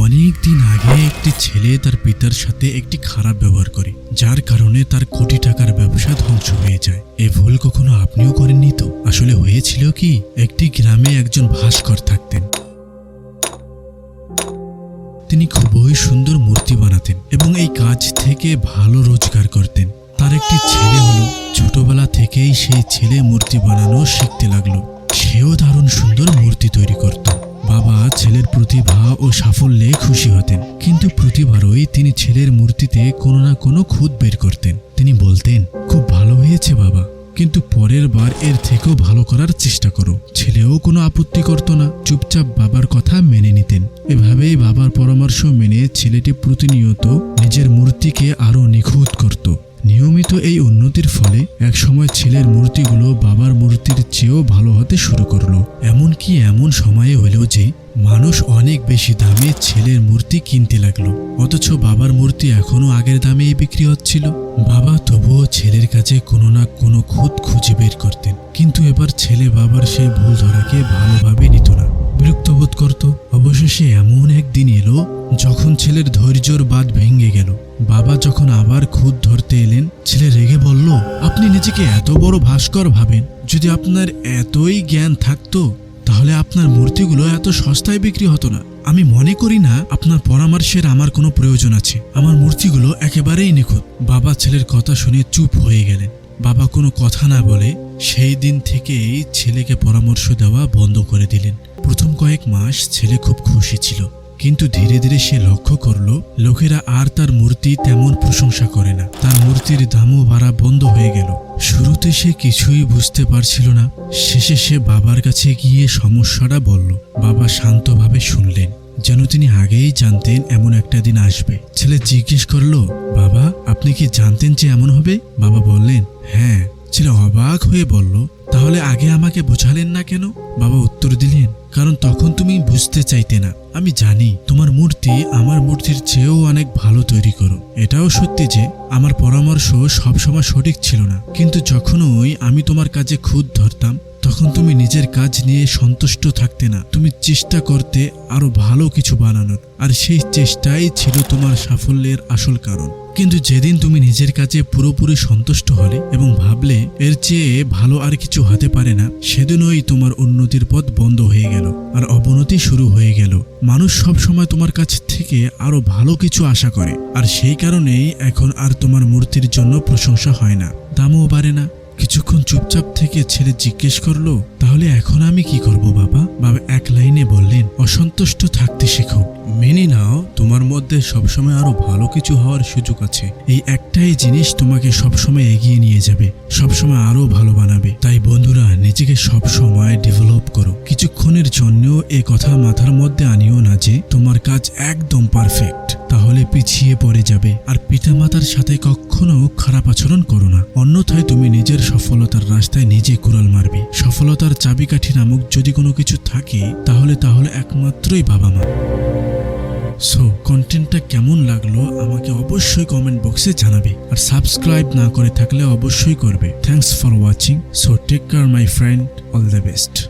অনেক দিন আগে একটি ছেলে তার পিতার সাথে একটি খারাপ ব্যবহার করে, যার কারণে তার কোটি টাকার ব্যবসা ধ্বংস হয়ে যায়। এই ভুল কখনো আপনিও করেননি তো? আসলে হয়েছিল কি, একটি গ্রামে একজন ভাস্কর থাকতেন। তিনি খুবই সুন্দর মূর্তি বানাতেন এবং এই কাজ থেকে ভালো রোজগার করতেন। তার একটি ছেলে হলো। ছোটবেলা থেকেই সেই ছেলে মূর্তি বানানো শিখতে লাগলো। সেও দারুণ সুন্দর মূর্তি তৈরি করত। বাবা ছেলের প্রতিভা ও সাফল্যে খুশি হতেন, কিন্তু প্রতিবারই তিনি ছেলের মূর্তিতে কোনো না কোনো খুঁত বের করতেন। তিনি বলতেন, খুব ভালো হয়েছে বাবা, কিন্তু পরের বার এর থেকেও ভালো করার চেষ্টা করো। ছেলেও কোনো আপত্তি করত না, চুপচাপ বাবার কথা মেনে নিতেন। এভাবেই বাবার পরামর্শ মেনে ছেলেটি প্রতিনিয়ত নিজের মূর্তিকে আরো নিখুঁত করত। নিয়মিত এই উন্নতির ফলে একসময় ছেলের মূর্তিগুলো বাবার মূর্তির চেয়েও ভালো হতে শুরু করলো। এমনকি এমন সময়ে হলো যে মানুষ অনেক বেশি দামে ছেলের মূর্তি কিনতে লাগলো, অথচ বাবার মূর্তি এখনো আগের দামেই বিক্রি হচ্ছিল। বাবা তবুও ছেলের কাছে কোনো না কোনো খুঁত খুঁজে বের করতেন, কিন্তু এবার ছেলে বাবার সেই ভুল ধরাকে ভালোভাবে নিত না, বিরক্ত বোধ করত। অবশেষে এমন একদিন এলো যখন ছেলের ধৈর্যর বাঁধ ভেঙে গেল। বাবা যখন আবার খুঁত ধরতে এলেন, ছেলে রেগে বলল, আপনি নিজেকে এত বড় ভাস্কর ভাবেন, যদি আপনার এতই জ্ঞান থাকতো তাহলে আপনার মূর্তিগুলো এত সস্তায় বিক্রি হতো না। আমি মনে করি না আপনার পরামর্শের আমার কোনো প্রয়োজন আছে। আমার মূর্তিগুলো একেবারেই নিখুঁত। বাবা ছেলের কথা শুনে চুপ হয়ে গেলেন। বাবা কোনো কথা না বলে সেই দিন থেকেই ছেলেকে পরামর্শ দেওয়া বন্ধ করে দিলেন। প্রথম কয়েক মাস ছেলে খুব খুশি ছিল, কিন্তু ধীরে ধীরে সে লক্ষ্য করল লোকেরা আর তার মূর্তি তেমন প্রশংসা করে না। তার মূর্তির দামও বাড়া বন্ধ হয়ে গেল। শুরুতে সে কিছুই বুঝতে পারছিল না। শেষে সে বাবার কাছে গিয়ে সমস্যাটা বলল। বাবা শান্তভাবে শুনলেন, যেন তিনি আগেই জানতেন এমন একটা দিন আসবে। ছেলে জিজ্ঞেস করলো, বাবা আপনি কি জানতেন যে এমন হবে? বাবা বললেন, হ্যাঁ। ছেলে অবাক হয়ে বলল, তাহলে আগে আমাকে বোঝালেন না কেন? বাবা উত্তর দিলেন, কারণ তখন তুমি বুঝতে চাইতে না। আমি জানি তোমার মূর্তি আমার মূর্তির চেয়েও অনেক ভালো তৈরি করো। এটাও সত্যি যে আমার পরামর্শ সবসময় সঠিক ছিল না, কিন্তু যখনই আমি তোমার কাজে খুঁত ধরতাম তখন তুমি নিজের কাজ নিয়ে সন্তুষ্ট থাকতে না। তুমি চেষ্টা করতে আরো ভালো কিছু বানানোর, আর সেই চেষ্টাই ছিল তোমার সাফল্যের আসল কারণ। কিন্তু যেদিন তুমি নিজের কাজে পুরোপুরি সন্তুষ্ট হলে এবং ভাবলে এর চেয়ে ভালো আর কিছু হতে পারে না, সেদিনই তোমার উন্নতির পথ বন্ধ হয়ে গেল আর অবনতি শুরু হয়ে গেল। মানুষ সব সময় তোমার কাছ থেকে আরো ভালো কিছু আশা করে, আর সেই কারণেই এখন আর তোমার মূর্তির জন্য প্রশংসা হয় না, দামও বাড়ে না। কিছুক্ষণ চুপচাপ থেকে ছেলে জিজ্ঞেস করলো, তাহলে এখন আমি কি করব বাবা? বাবা এক লাইনে বললেন, অসন্তুষ্ট থাকতে শেখো। মেনে নাও তোমার মধ্যে সবসময় আরো ভালো কিছু হওয়ার সুযোগ আছে। এই একটাই জিনিস তোমাকে সবসময় এগিয়ে নিয়ে যাবে, সবসময় আরো ভালো বানাবে। তাই বন্ধুরা, নিজেকে সবসময় ডেভেলপ করো। কিছুক্ষণের জন্যও এ কথা মাথার মধ্যে আনিও না যে তোমার কাজ একদম পারফেক্ট, তাহলে পিছিয়ে পড়ে যাবে। আর পিতামাতার সাথে কখনো খারাপ আচরণ করো না, অন্যথায় তুমি নিজের সফলতার রাস্তায় নিজে কুড়াল মারবে। সফলতার চাবিকাঠি নামক যদি কোনো কিছু থাকে তাহলে একমাত্রই বাবা মা। সো কন্টেন্টটা কেমন লাগলো আমাকে অবশ্যই কমেন্ট বক্সে জানাবে, আর সাবস্ক্রাইব না করে থাকলে অবশ্যই করবে। Thanks for watching. So take care my friend, all the best.